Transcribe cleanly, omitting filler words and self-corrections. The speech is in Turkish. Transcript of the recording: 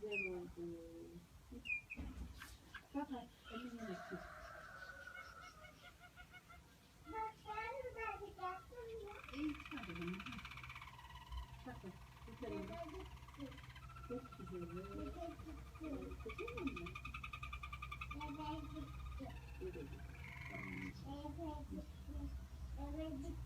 Güzel oldu. Bak eline bakayım. İyi hadi bunu. Bak güzel oldu. Çok güzel oldu. Güzel mi? Evet.